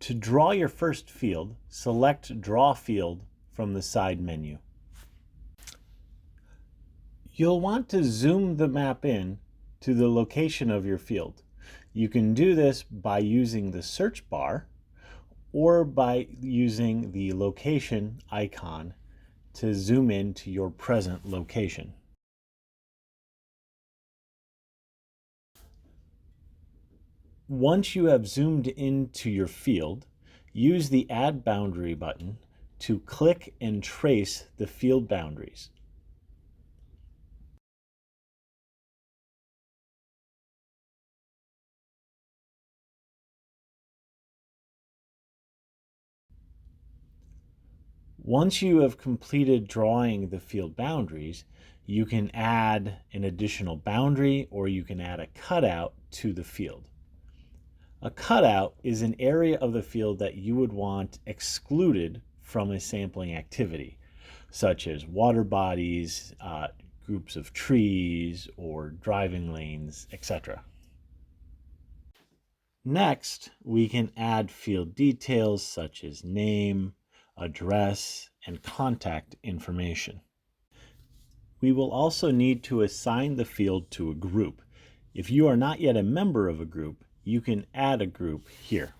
To draw your first field, select Draw Field from the side menu. You'll want to zoom the map in to the location of your field. You can do this by using the search bar or by using the location icon to zoom in to your present location. Once you have zoomed into your field, use the Add Boundary button to click and trace the field boundaries. Once you have completed drawing the field boundaries, you can add an additional boundary or you can add a cutout to the field. A cutout is an area of the field that you would want excluded from a sampling activity, such as water bodies, groups of trees, or driving lanes, etc. Next, we can add field details such as name, address, and contact information. We will also need to assign the field to a group. If you are not yet a member of a group, you can add a group here.